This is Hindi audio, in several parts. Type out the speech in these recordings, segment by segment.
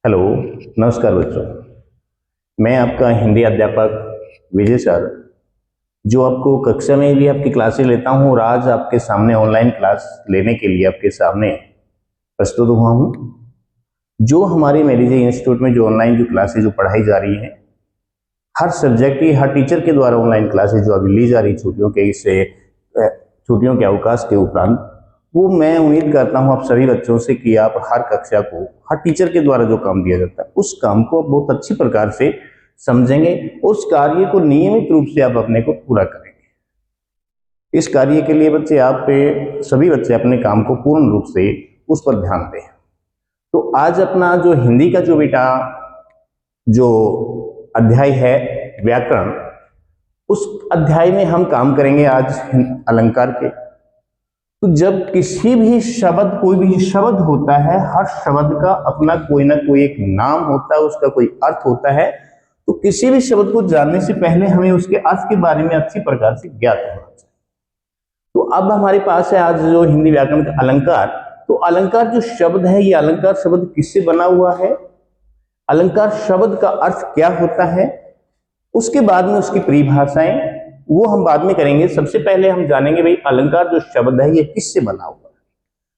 हेलो, नमस्कार बच्चों। मैं आपका हिंदी अध्यापक विजय सर, जो आपको कक्षा में भी आपकी क्लासेस लेता हूं और आज आपके सामने ऑनलाइन क्लास लेने के लिए आपके सामने प्रस्तुत हुआ हूं। जो हमारे मेडिजे इंस्टीट्यूट में जो ऑनलाइन जो क्लासेस जो पढ़ाई जा रही हैं, हर सब्जेक्ट की हर टीचर के द्वारा ऑनलाइन क्लासेस जो अभी ली जा रही छुट्टियों के अवकाश के उपरांत, वो मैं उम्मीद करता हूं आप सभी बच्चों से कि आप हर कक्षा को हर टीचर के द्वारा जो काम दिया जाता है उस काम को आप बहुत अच्छी प्रकार से समझेंगे, उस कार्य को नियमित रूप से आप अपने को पूरा करेंगे। इस कार्य के लिए बच्चे आप पे सभी बच्चे अपने काम को पूर्ण रूप से उस पर ध्यान दें। तो आज अपना जो हिंदी का जो बेटा जो अध्याय है व्याकरण, उस अध्याय में हम काम करेंगे आज अलंकार के। तो जब किसी भी शब्द कोई भी शब्द होता है, हर शब्द का अपना कोई ना कोई एक नाम होता है, उसका कोई अर्थ होता है। तो किसी भी शब्द को जानने से पहले हमें उसके अर्थ के बारे में अच्छी प्रकार से ज्ञात होना चाहिए। तो अब हमारे पास है आज जो हिंदी व्याकरण का अलंकार। तो अलंकार जो शब्द है, ये अलंकार शब्द किससे बना हुआ है, अलंकार शब्द का अर्थ क्या होता है, उसके बाद में उसकी परिभाषाएं वो हम बाद में करेंगे। सबसे पहले हम जानेंगे भाई अलंकार जो शब्द है ये किससे बना हुआ है।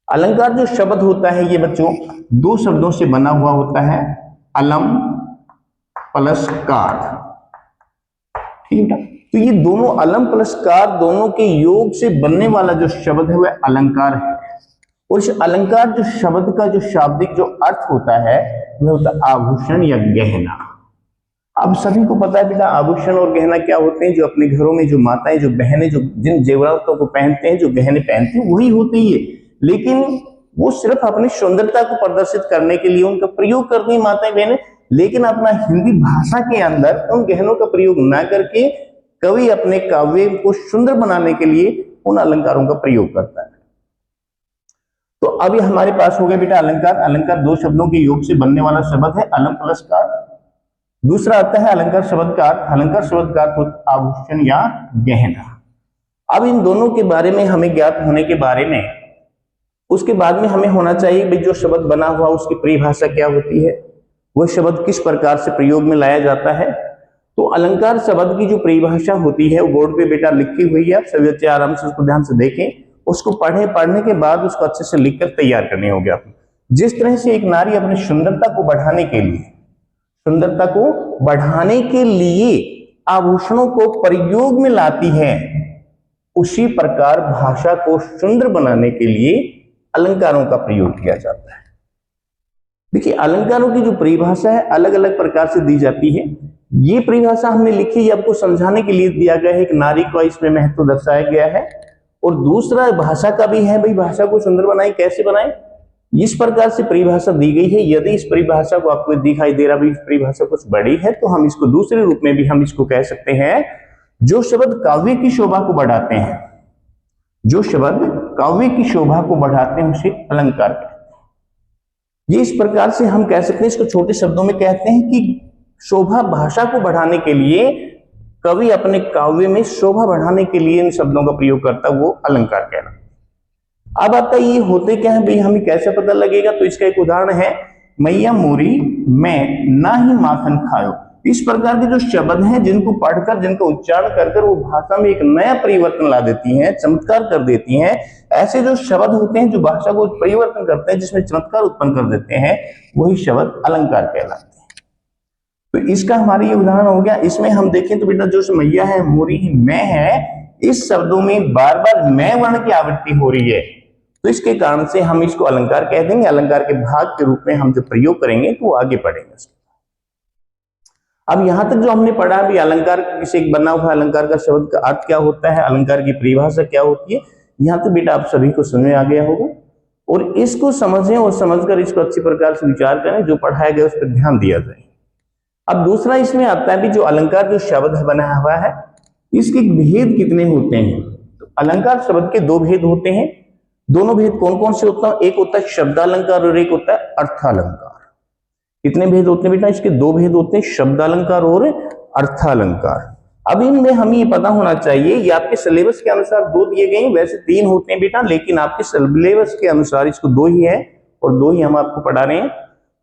अलंकार जो शब्द होता है ये बच्चों दो शब्दों से बना हुआ होता है, अलम प्लस कार। ठीक है, तो ये दोनों अलम प्लस कार दोनों के योग से बनने वाला जो शब्द है वह अलंकार है। और इस अलंकार जो शब्द का जो शाब्दिक जो अर्थ होता है वह होता है आभूषण या गहना। अब सभी को पता है बेटा आभूषण और गहना क्या होते हैं। जो अपने घरों में जो माताएं जो बहनें जो जिन जेवरातों को पहनते हैं, जो गहने पहनते हैं, वही होते ही है। लेकिन वो सिर्फ अपनी सुंदरता को प्रदर्शित करने के लिए उनका प्रयोग करती हैं माताएं बहनें, लेकिन अपना हिंदी भाषा के अंदर उन गहनों का प्रयोग ना करके कवि अपने काव्य को सुंदर बनाने के लिए उन अलंकारों का प्रयोग करता है। तो अभी हमारे पास हो गया बेटा अलंकार। अलंकार दो शब्दों के योग से बनने वाला शब्द है, अलम प्लस कार। दूसरा आता है अलंकार शब्द का अर्थ। अलंकार शब्द का अर्थ होता है आभूषण या गहना। अब इन दोनों के बारे में हमें ज्ञात होने के बारे में उसके बाद में हमें होना चाहिए भाई जो शब्द बना हुआ उसकी परिभाषा क्या होती है, वह शब्द किस प्रकार से प्रयोग में लाया जाता है। तो अलंकार शब्द की जो परिभाषा होती है वो बोर्ड पे बेटा लिखी हुई है, आप सभी बच्चे आराम से उसको ध्यान से देखें, उसको पढ़ने के बाद उसको अच्छे से लिखकर तैयार करने होंगे आप। जिस तरह से एक नारी अपनी सुंदरता को बढ़ाने के लिए आभूषणों को प्रयोग में लाती है, उसी प्रकार भाषा को सुंदर बनाने के लिए अलंकारों का प्रयोग किया जाता है। देखिए अलंकारों की जो परिभाषा है अलग अलग प्रकार से दी जाती है। ये परिभाषा हमने लिखी है आपको समझाने के लिए दिया गया है, एक नारी का इसमें महत्व दर्शाया गया है। और दूसरा भाषा का भी है, भाई भाषा को सुंदर बनाए, कैसे बनाए, इस प्रकार से परिभाषा दी गई है। यदि इस परिभाषा को आपको दिखाई दे रहा है इस परिभाषा कुछ बड़ी है, तो हम इसको दूसरे रूप में भी हम इसको कह सकते हैं, जो शब्द काव्य की शोभा को बढ़ाते हैं, जो शब्द काव्य की शोभा को बढ़ाते हैं उसे अलंकार कहते हैं। ये इस प्रकार से हम कह सकते हैं, इसको छोटे शब्दों में कहते हैं कि शोभा भाषा को बढ़ाने के लिए कवि अपने काव्य में शोभा बढ़ाने के लिए इन शब्दों का प्रयोग करता है, वो अलंकार कहना। अब आता ये होते क्या है भाई, हमें कैसे पता लगेगा। तो इसका एक उदाहरण है, मैया मोरी मैं ना ही माखन खायो। इस प्रकार के जो शब्द हैं जिनको पढ़कर जिनका उच्चारण कर वो भाषा में एक नया परिवर्तन ला देती हैं, चमत्कार कर देती हैं। ऐसे जो शब्द होते हैं जो भाषा को परिवर्तन करते हैं, जिसमें चमत्कार उत्पन्न कर देते हैं, वही शब्द अलंकार कहलाते हैं। तो इसका हमारा ये उदाहरण हो गया। इसमें हम देखें तो बेटा जो मैया है, मोरी है, मैं है, इस शब्दों में बार बार मैं वर्ण की आवृत्ति हो रही है, तो इसके कारण से हम इसको अलंकार कह देंगे। अलंकार के भाग के रूप में हम जब प्रयोग करेंगे तो आगे पढ़ेंगे। अब यहां तक जो हमने पढ़ा भी अलंकार किसे बना हुआ, अलंकार का शब्द का अर्थ क्या होता है, अलंकार की परिभाषा क्या होती है, यहां तक बेटा आप सभी को समझ में आ गया होगा। और इसको समझें और समझकर इसको अच्छी प्रकार से विचार करें, जो पढ़ाया गया उस पर ध्यान दिया जाए। अब दूसरा इसमें आता है भी जो अलंकार जो शब्द बना हुआ है इसके भेद कितने होते हैं। तो अलंकार शब्द के दो भेद होते हैं। दोनों भेद कौन कौन से होता है, एक होता है शब्दालंकार और एक होता है अर्थालंकार। कितने भेद होते हैं बेटा, इसके दो भेद होते हैं, शब्दालंकार और अर्थालंकार। अब इनमें हमें ये पता होना चाहिए, ये आपके सिलेबस के अनुसार दो दिए गए हैं, वैसे तीन होते हैं बेटा, लेकिन आपके सिलेबस के अनुसार इसको दो ही है और दो ही हम आपको पढ़ा रहे हैं।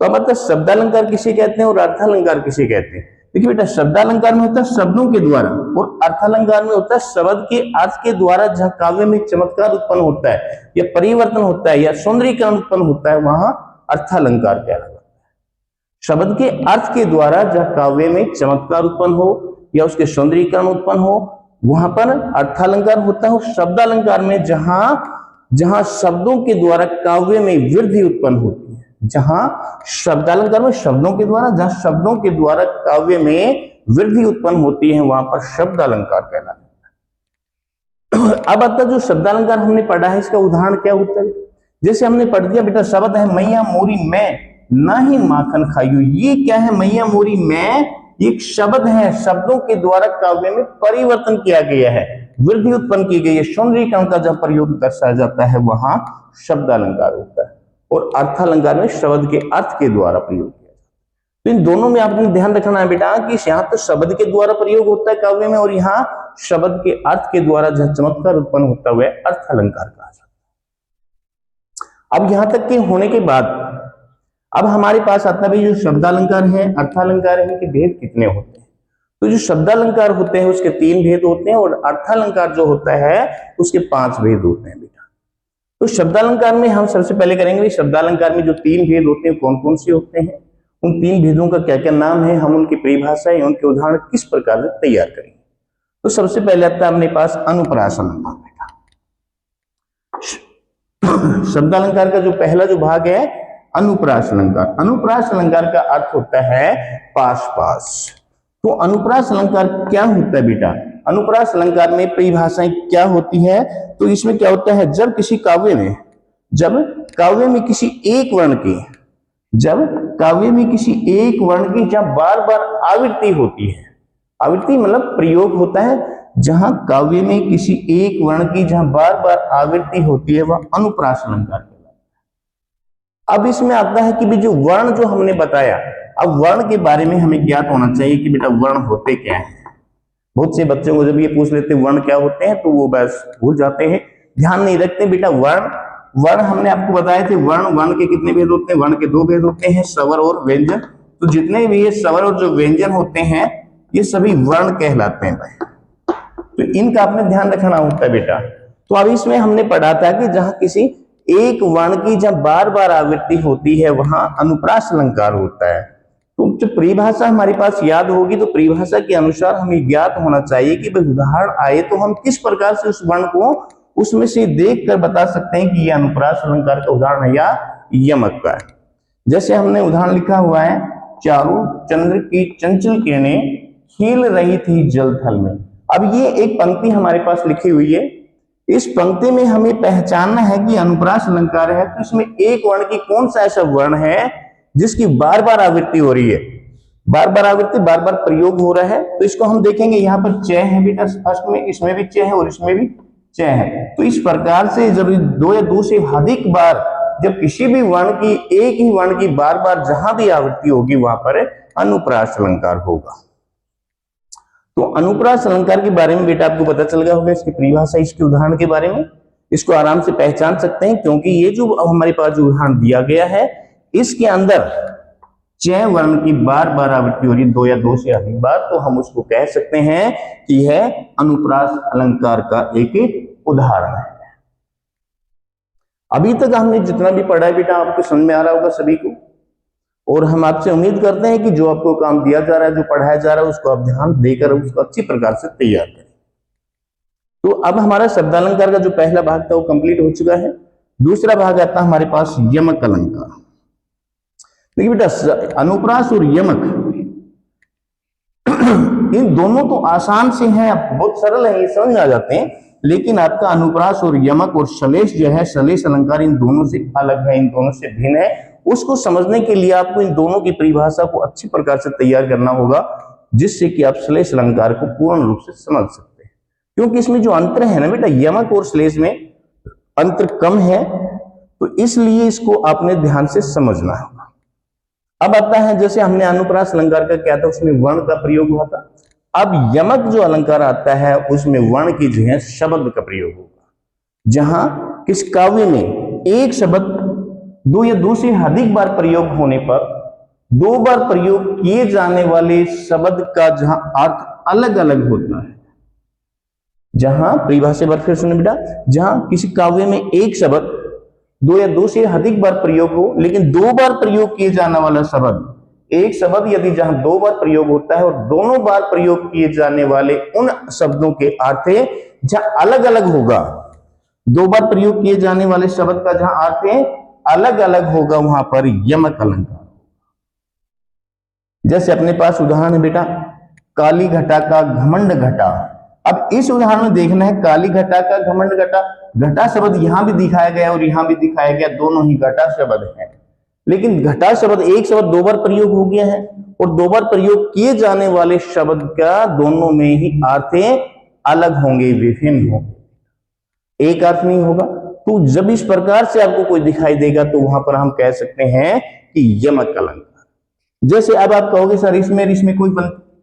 तो अब मतलब शब्दालंकार किसे कहते हैं और अर्थालंकार किसे कहते हैं? देखिए बेटा, शब्दालंकार में होता है शब्दों के द्वारा और अर्थालंकार में होता है शब्द के अर्थ के द्वारा जहां काव्य में चमत्कार उत्पन्न होता है या परिवर्तन होता है या सौंदर्यीकरण उत्पन्न होता है, वहां अर्थालंकार कहलाता है। शब्द के अर्थ के द्वारा जहां काव्य में चमत्कार उत्पन्न हो या उसके सौंदर्यीकरण उत्पन्न हो, वहां पर अर्थालंकार होता है। शब्दालंकार में जहां शब्दों के द्वारा काव्य में वृद्धि उत्पन्न होती है, जहां शब्दालंकार में शब्दों के द्वारा, जहां शब्दों के द्वारा काव्य में वृद्धि उत्पन्न होती है, वहां पर शब्दालंकार कहलाता है। अब आता जो शब्दालंकार हमने पढ़ा है, इसका उदाहरण क्या होता है? जैसे हमने पढ़ दिया बेटा, शब्द है मैया मोरी मैं ना ही माखन खाइयो। ये क्या है? मैया मोरी मैं एक शब्द है, शब्दों के द्वारा काव्य में परिवर्तन किया गया है, वृद्धि उत्पन्न की गई है, सौंदर्यीकरण का जब प्रयोग दर्शाया जाता है वहां शब्दालंकार होता है। और अर्थालंकार में शब्द के अर्थ के द्वारा प्रयोग किया जाता है। तो इन दोनों में आपने ध्यान रखना है बेटा कि यहाँ तो शब्द के द्वारा प्रयोग होता है काव्य में, और यहाँ शब्द के अर्थ के द्वारा जहां चमत्कार उत्पन्न होता हुआ अर्थालंकार कहा जाता है। अब यहां तक के होने के बाद अब हमारे पास आता है जो शब्दालंकार है, अर्थालंकार है, इनके भेद कितने होते हैं? तो जो शब्दालंकार होते हैं उसके 3 भेद होते हैं और अर्थालंकार जो होता है उसके 5 भेद होते हैं बेटा। तो शब्दालंकार में हम सबसे पहले करेंगे शब्दालंकार में जो 3 भेद होते हैं कौन कौन से होते हैं, उन 3 भेदों का क्या क्या नाम है, हम उनकी परिभाषाएं, उनके उदाहरण किस प्रकार से तैयार करेंगे। तो सबसे पहले आता है अपने पास अनुप्रास अलंकार बेटा। शब्दालंकार का जो पहला जो भाग है अनुप्रास अलंकार। अनुप्रास अलंकार का अर्थ होता है पास पास। तो अनुप्रास अलंकार क्या होता है बेटा? अनुप्रास अलंकार में परिभाषाएं क्या होती है? तो इसमें क्या होता है, जब काव्य में किसी एक वर्ण की जब बार बार आवृत्ति होती है, आवृत्ति मतलब प्रयोग होता है, जहां काव्य में किसी एक वर्ण की जहां बार बार आवृत्ति होती है वह अनुप्रास अलंकार कहलाता है। अब इसमें आता है कि भी जो वर्ण जो हमने बताया, अब वर्ण के बारे में हमें ज्ञात होना चाहिए कि बेटा वर्ण होते क्या हैं। बहुत से बच्चों को जब ये पूछ लेते हैं वर्ण क्या होते हैं तो वो बस भूल जाते हैं, ध्यान नहीं रखते। बेटा वर्ण हमने आपको बताए थे, वर्ण के कितने भेद होते हैं? वर्ण के 2 भेद होते हैं, स्वर और व्यंजन। तो जितने भी ये स्वर और जो व्यंजन होते हैं ये सभी वर्ण कहलाते हैं भाई। तो इनका आपने ध्यान रखना होता है बेटा। तो अब इसमें हमने पढ़ा था कि जहां किसी एक वर्ण की जब बार बार आवृत्ति होती है वहां अनुप्रास अलंकार होता है। तो जो परिभाषा हमारे पास याद होगी तो परिभाषा के अनुसार हमें ज्ञात होना चाहिए कि उदाहरण आए तो हम किस प्रकार से उस वर्ण को उसमें से देखकर बता सकते हैं कि यह अनुप्रास अलंकार का उदाहरण है या यमक का है। जैसे हमने उदाहरण लिखा हुआ है, चारों चंद्र की चंचल किरणें खिल रही थी जल थल में। अब ये एक पंक्ति हमारे पास लिखी हुई है, इस पंक्ति में हमें पहचानना है कि अनुप्रास अलंकार है तो इसमें एक वर्ण की कौन सा ऐसा वर्ण है जिसकी बार बार आवृत्ति हो रही है, बार बार आवृत्ति, बार बार प्रयोग हो रहा है। तो इसको हम देखेंगे, यहाँ पर च है बेटा फर्स्ट में, इसमें भी च है और इसमें भी च है। तो इस प्रकार से जब 2 या 2 से अधिक बार जब किसी भी वर्ण की, एक ही वर्ण की बार बार जहां भी आवृत्ति होगी वहां पर अनुप्रास अलंकार होगा। तो अनुप्रास अलंकार के बारे में बेटा आपको पता चल गया होगा, इसकी परिभाषा, इसके उदाहरण के बारे में इसको आराम से पहचान सकते हैं, क्योंकि ये जो हमारे पास जो उदाहरण दिया गया है इसके अंदर च वर्ण की बार बार आवृत्ति हो रही है, 2 या 2 से अधिक बार, तो हम उसको कह सकते हैं कि यह अनुप्रास अलंकार का एक उदाहरण है। अभी तक हमने जितना भी पढ़ा है बेटा आपको समझ में आ रहा होगा सभी को, और हम आपसे उम्मीद करते हैं कि जो आपको काम दिया जा रहा है, जो पढ़ाया जा रहा है, उसको आप ध्यान देकर उसको अच्छी प्रकार से तैयार करें। तो अब हमारा शब्दालंकार का जो पहला भाग था वो कंप्लीट हो चुका है। दूसरा भाग आता है हमारे पास यमक अलंकार। देखिए बेटा, अनुप्रास और यमक इन दोनों तो आसान से हैं, बहुत सरल है, ये समझ में आ जाते हैं। लेकिन आपका अनुप्रास और यमक और श्लेष जो है, श्लेष अलंकार इन दोनों से अलग है, इन दोनों से भिन्न है। उसको समझने के लिए आपको इन दोनों की परिभाषा को अच्छी प्रकार से तैयार करना होगा, जिससे कि आप श्लेष अलंकार को पूर्ण रूप से समझ सकते हैं। क्योंकि इसमें जो अंतर है ना बेटा, यमक और श्लेष में अंतर कम है, तो इसलिए इसको आपने ध्यान से समझना होगा। अब आता है, जैसे हमने अनुप्रास अलंकार का क्या था, उसमें वर्ण का प्रयोग हुआ था। अब यमक जो अलंकार आता है उसमें वर्ण की जो है शब्द का प्रयोग होगा। जहां किस काव्य में एक शब्द दो या दो से अधिक बार प्रयोग होने पर दो बार प्रयोग किए जाने वाले शब्द का जहां अर्थ अलग अलग होता है, जहां परिभाषा बार फिर सुने बेटा, जहां किसी काव्य में एक शब्द दो या दो से अधिक बार प्रयोग हो, लेकिन दो बार प्रयोग किए जाने वाला शब्द, एक शब्द यदि जहां दो बार प्रयोग होता है और दोनों बार प्रयोग किए जाने वाले उन शब्दों के अर्थ जहां अलग अलग होगा, दो बार प्रयोग किए जाने वाले शब्द का जहां अर्थ अलग अलग होगा, वहां पर यमक अलंकार। जैसे अपने पास उदाहरण है बेटा, काली घटा का घमंड घटा। अब इस उदाहरण में देखना है काली घटा का घमंड घटा, घटा शब्द यहां भी दिखाया गया और यहां भी दिखाया गया, दोनों ही घटा शब्द है, लेकिन घटा शब्द एक शब्द दो बार प्रयोग हो गया है और दो बार प्रयोग किए जाने वाले शब्द का दोनों में ही अर्थ अलग होंगे, विभिन्न होंगे, एक अर्थ नहीं होगा। तो जब इस प्रकार से आपको कोई दिखाई देगा तो वहां पर हम कह सकते हैं कि यमक अलंकार। जैसे अब आप कहोगे सर इसमें कोई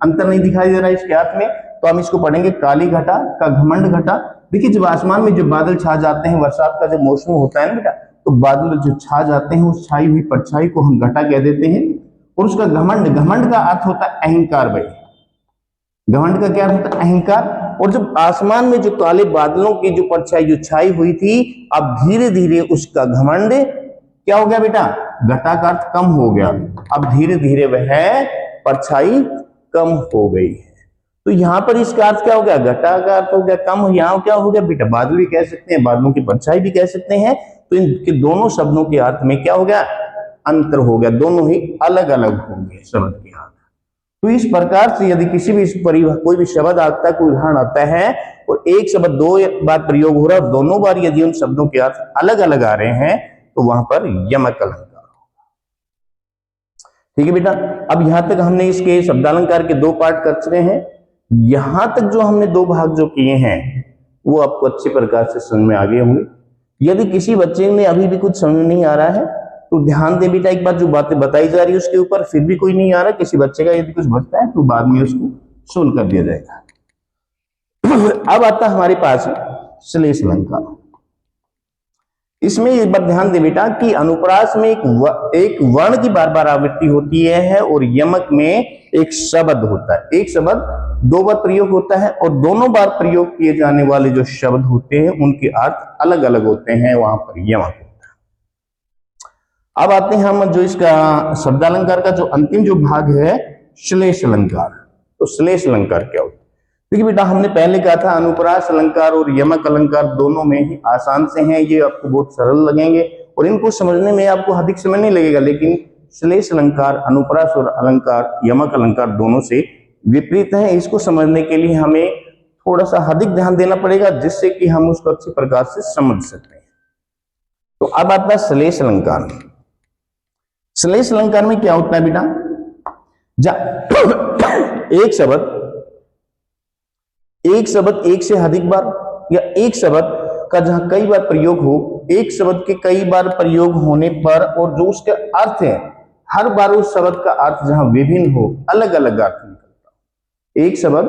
अंतर नहीं दिखाई दे रहा है इसके अर्थ में, तो हम इसको पढ़ेंगे काली घटा का घमंड घटा। देखिए जब आसमान में जब बादल छा जाते हैं, बरसात का जब मौसम होता है ना बेटा, तो बादल जो छा जाते हैं उस छाई हुई परछाई को हम घटा कह देते हैं। और उसका घमंड, घमंड का अर्थ होता है अहंकार भाई, घमंड का क्या अर्थ होता है अहंकार। और जब आसमान में जो काले बादलों की जो परछाई जो छाई हुई थी, अब धीरे धीरे उसका घमंड क्या हो गया बेटा, घटा का अर्थ कम हो गया, अब धीरे धीरे वह परछाई कम हो गई है। तो यहां पर इसका अर्थ क्या हो गया, घटा का अर्थ हो गया कम, यहां क्या हो गया बेटा, बादल भी कह सकते हैं, बादलों की परछाई भी कह सकते हैं। तो इनके दोनों शब्दों के अर्थ में क्या हो गया, अंतर हो गया, दोनों ही अलग अलग होंगे शब्द के अर्थ। तो इस प्रकार से यदि किसी भी कोई भी शब्द आता है, कोई उदाहरण आता है और एक शब्द दो बार प्रयोग हो रहा है, दोनों बार यदि उन शब्दों के अर्थ अलग अलग आ रहे हैं, तो वहां पर यमक अलंकार होगा। ठीक है बेटा, अब यहां तक हमने इसके शब्दालंकार के दो पार्ट कर चुके हैं। यहां तक जो हमने दो भाग जो किए हैं वो आपको अच्छी प्रकार से समझ में आ गए होंगे। यदि किसी बच्चे में अभी भी कुछ समझ नहीं आ रहा है तो ध्यान दे बेटा, एक बार जो बातें बताई जा रही है उसके ऊपर फिर भी कोई नहीं आ रहा, किसी बच्चे का यदि कुछ बचता है तो बाद में उसको सोल्व कर दिया जाएगा। अब आता है हमारे पास श्लेष अलंकार। इसमें एक बार ध्यान दे बेटा कि अनुप्रास में एक वर्ण की बार बार आवृत्ति होती है और यमक में एक शब्द होता है। एक शब्द दो बार प्रयोग होता है और दोनों बार प्रयोग किए जाने वाले जो शब्द होते हैं उनके अर्थ अलग अलग होते हैं, वहां पर यमक होता है। अब आते हैं हम जो इसका शब्दालंकार का जो अंतिम जो भाग है श्लेष अलंकार। तो श्लेष अलंकार क्या होता है, देखिए बेटा हमने पहले कहा था अनुप्रास अलंकार और यमक अलंकार दोनों में ही आसान से हैं, ये आपको बहुत सरल लगेंगे और इनको समझने में आपको अधिक समय नहीं लगेगा। लेकिन श्लेष अलंकार, अनुप्रास और अलंकार, यमक अलंकार दोनों से विपरीत है, इसको समझने के लिए हमें थोड़ा सा अधिक ध्यान देना पड़ेगा जिससे कि हम उसको अच्छी प्रकार से समझ सकते हैं। तो अब आता है श्लेष अलंकार। श्लेष अलंकार में क्या होता है बेटा, एक शब्द एक से अधिक बार या एक शब्द का जहां कई बार प्रयोग हो, एक शब्द के कई बार प्रयोग होने पर और जो उसके अर्थ है हर बार उस शब्द का अर्थ जहां विभिन्न हो, अलग अलग अर्थ निकलता। एक शब्द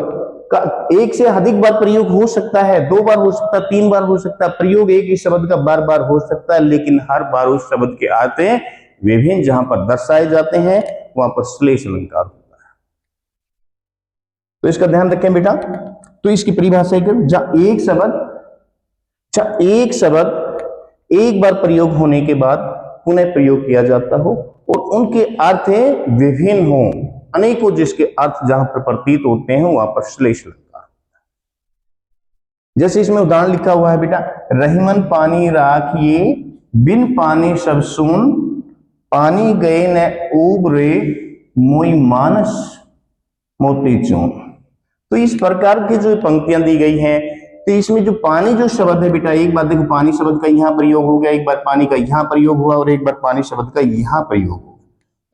का एक से अधिक बार प्रयोग हो सकता है, दो बार हो सकता है, तीन बार हो सकता है, प्रयोग एक ही शब्द का बार बार हो सकता है, लेकिन हर बार उस शब्द के अर्थ विभिन्न जहां पर दर्शाए जाते हैं वहां पर श्लेष अलंकार होता है। तो इसका ध्यान रखें बेटा। तो इसकी परिभाषा जहां एक शब्द एक बार प्रयोग होने के बाद पुनः प्रयोग किया जाता हो और उनके अर्थ विभिन्न हो, अनेकों जिसके अर्थ जहां पर प्रतीत होते हैं वहां पर श्लेष अलंकार होता है। जैसे इसमें उदाहरण लिखा हुआ है बेटा, रहीमन पानी राखिए बिन पानी सब सुन, पानी गए न ऊब रे मोई मानस मोती चून। तो इस प्रकार की जो पंक्तियां दी गई हैं, तो इसमें जो पानी जो शब्द है बेटा, एक बार देखो पानी शब्द का यहां प्रयोग हो गया, एक बार पानी का यहां प्रयोग हुआ और एक बार पानी शब्द का यहां प्रयोग हुआ।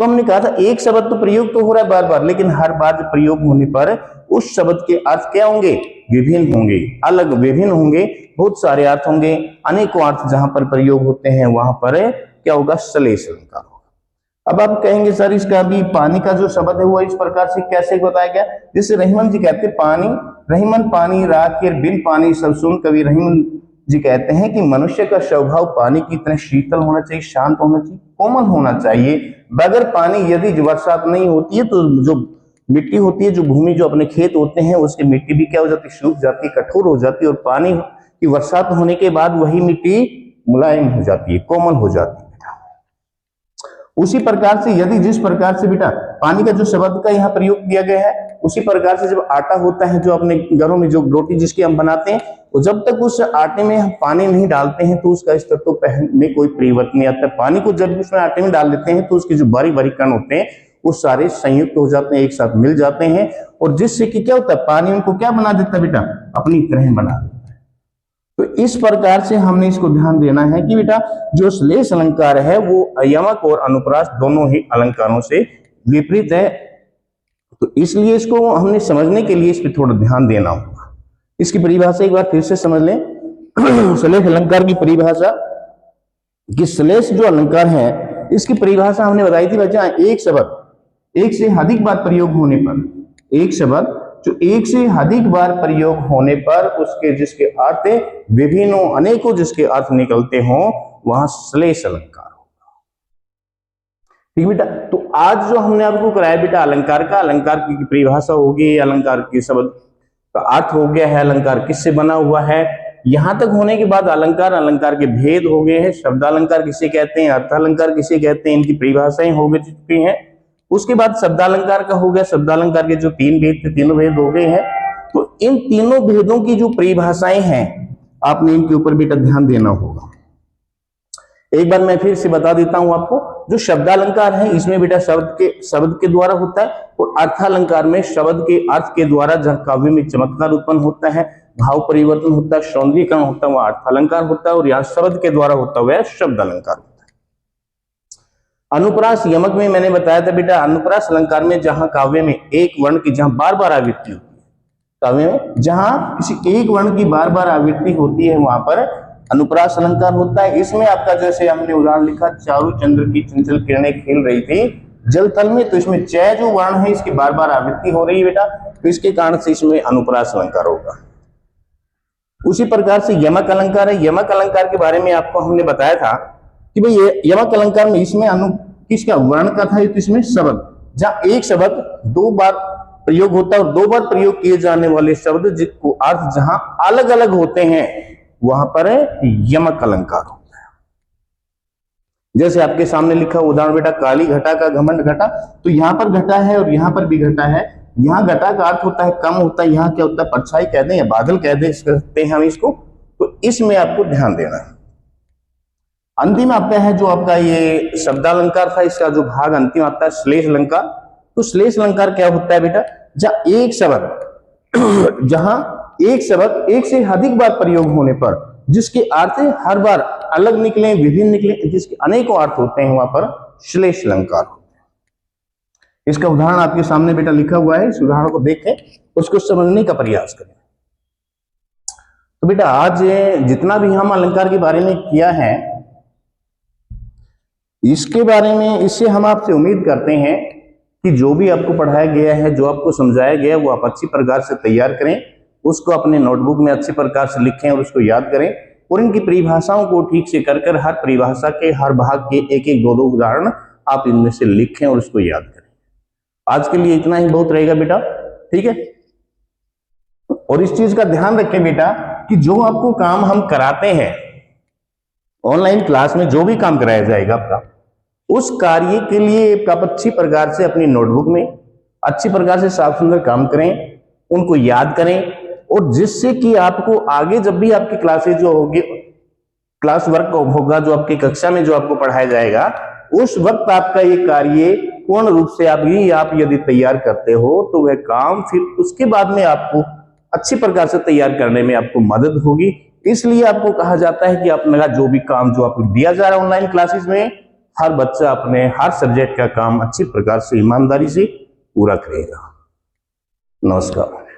तो हमने कहा था एक शब्द तो प्रयोग तो हो रहा है बार बार, लेकिन हर बार प्रयोग होने पर उस शब्द के अर्थ क्या होंगे, विभिन्न होंगे, अलग विभिन्न होंगे, बहुत सारे अर्थ होंगे, अनेकों अर्थ जहां पर प्रयोग होते हैं वहां पर क्या होगा, श्लेष अलंकार होगा। अब आप कहेंगे सर इसका भी पानी का जो शब्द है वो इस प्रकार से कैसे बताया गया, जैसे रहीमन जी कहते पानी, रहीमन पानी राख बिन पानी सब सुन, कवि रहीमन जी कहते हैं कि मनुष्य का स्वभाव पानी की तरह शीतल होना चाहिए, शांत होना चाहिए, कोमल होना चाहिए। बगैर पानी यदि बरसात नहीं होती है तो जो मिट्टी होती है, जो भूमि, जो अपने खेत होते हैं, उसकी मिट्टी भी क्या हो जाती है, सूख जाती है, कठोर हो जाती है। और पानी की बरसात होने के बाद वही मिट्टी मुलायम हो जाती है, कोमल हो जाती है। उसी प्रकार से यदि जिस प्रकार से बेटा पानी का जो शब्द का यहाँ प्रयोग किया गया है, उसी प्रकार से जब आटा होता है, जो अपने घरों में जो रोटी जिसकी हम बनाते हैं, तो जब तक उस आटे में हम पानी नहीं डालते हैं तो उसका स्तर तो में कोई परिवर्तन नहीं आता। पानी को जब उसमें आटे में डाल देते हैं तो उसके जो बारीक बारीक कण होते हैं वो सारे संयुक्त हो जाते हैं, एक साथ मिल जाते हैं, और जिससे कि क्या होता है, पानी उनको क्या बना देता है बेटा, अपनी तरह बना देता है। तो इस प्रकार से हमने इसको ध्यान देना है कि बेटा जो श्लेष अलंकार है वो यमक और अनुप्रास दोनों ही अलंकारों से विपरीत है। तो इसलिए इसको हमने समझने के लिए इस पर थोड़ा ध्यान देना होगा। इसकी परिभाषा एक बार फिर से समझ लें। श्लेष अलंकार की परिभाषा, कि श्लेष जो अलंकार है इसकी परिभाषा हमने बताई थी बच्चा, एक शब्द एक से अधिक बार प्रयोग होने पर, एक शब्द जो एक से अधिक बार प्रयोग होने पर उसके जिसके अर्थ विभिन्नों अनेकों जिसके अर्थ निकलते हों वहां श्लेष अलंकार होगा। ठीक बेटा, तो आज जो हमने आपको कराया बेटा अलंकार का, अलंकार की परिभाषा होगी, अलंकार के शब्द का अर्थ हो गया है, अलंकार किससे बना हुआ है, यहां तक होने के बाद अलंकार, अलंकार के भेद हो गए हैं, शब्द अलंकार किसे कहते हैं, अर्थ अलंकार किसे कहते हैं, इनकी परिभाषाएं हो चुकी हैं। उसके बाद शब्दालंकार का हो गया, शब्दालंकार के जो तीन भेद थे, तीनों भेद हो गए हैं। तो इन तीनों भेदों की जो परिभाषाएं हैं आपने इनके ऊपर बेटा ध्यान देना होगा। एक बार मैं फिर से बता देता हूं आपको, जो शब्दालंकार है इसमें बेटा शब्द के द्वारा होता है, और अर्थालंकार में शब्द के अर्थ के द्वारा जहां काव्य में चमत्कार उत्पन्न होता है, भाव परिवर्तन होता है, सौंदर्यीकरण होता है, वह अर्थालंकार होता है, और यहाँ शब्द के द्वारा होता हुआ शब्द अलंकार होता है। अनुप्रास यमक में मैंने बताया था बेटा, अनुप्रास अलंकार में जहां काव्य में एक वर्ण की जहां बार बार आवृत्ति होती है, काव्य में जहां किसी एक वर्ण की बार बार आवृत्ति होती है वहां पर अनुप्रास अलंकार होता है। इसमें आपका जैसे हमने उदाहरण लिखा, चारु चंद्र की चंचल किरणें खेल रही थी जल थल में, तो इसमें च जो वर्ण है इसकी बार बार आवृत्ति हो रही है बेटा, तो इसके कारण से इसमें अनुप्रास अलंकार होगा। उसी प्रकार से यमक अलंकार है, यमक अलंकार के बारे में आपको हमने बताया था कि भाई ये यमक अलंकार में इसमें किसका वर्ण का था, तो इसमें शब्द, जहां एक शब्द दो बार प्रयोग होता है और दो बार प्रयोग किए जाने वाले शब्द जिसको अर्थ जहां अलग अलग होते हैं वहां पर यमक अलंकार होता है। जैसे आपके सामने लिखा उदाहरण बेटा, काली घटा का घमंड घटा, तो यहां पर घटा है और यहां पर भी घटा है। यहां घटा का अर्थ होता है कम होता है, यहां क्या होता है परछाई कह दें या बादल कह दे सकते हैं हम इसको, तो इसमें आपको ध्यान देना है। अंतिम आता है जो आपका ये शब्दालंकार था, इसका जो भाग अंतिम आता है श्लेष अलंकार। तो श्लेष अलंकार क्या होता है बेटा, जहां एक शब्द एक से अधिक बार प्रयोग होने पर जिसके अर्थ हर बार अलग निकले, विभिन्न निकले, जिसके अनेकों अर्थ होते हैं वहां पर श्लेष अलंकार होते हैं। इसका उदाहरण आपके सामने बेटा लिखा हुआ है, इस उदाहरण को देखें, उसको समझने का प्रयास करें। तो बेटा आज जितना भी हम अलंकार के बारे में किया है, इसके बारे में, इससे हम आपसे उम्मीद करते हैं कि जो भी आपको पढ़ाया गया है, जो आपको समझाया गया है, वो आप अच्छी प्रकार से तैयार करें, उसको अपने नोटबुक में अच्छी प्रकार से लिखें और उसको याद करें, और इनकी परिभाषाओं को ठीक से कर हर परिभाषा के हर भाग के एक एक दो दो उदाहरण आप इनमें से लिखें और उसको याद करें। आज के लिए इतना ही बहुत रहेगा बेटा, ठीक है। और इस चीज का ध्यान रखें बेटा कि जो आपको काम हम कराते हैं ऑनलाइन क्लास में, जो भी काम कराया जाएगा आपका, उस कार्य के लिए आप अच्छी प्रकार से अपनी नोटबुक में अच्छी प्रकार से साफ सुंदर काम करें, उनको याद करें, और जिससे कि आपको आगे जब भी आपकी क्लासेज जो होगी, क्लास वर्क होगा, जो आपकी कक्षा में जो आपको पढ़ाया जाएगा, उस वक्त आपका ये कार्य पूर्ण रूप से आप यदि तैयार करते हो तो वह काम फिर उसके बाद में आपको अच्छी प्रकार से तैयार करने में आपको मदद होगी। इसलिए आपको कहा जाता है कि अपना जो भी काम जो आपको दिया जा रहा है ऑनलाइन क्लासेस में, हर बच्चा अपने हर सब्जेक्ट का काम अच्छी प्रकार से ईमानदारी से पूरा करेगा। नमस्कार।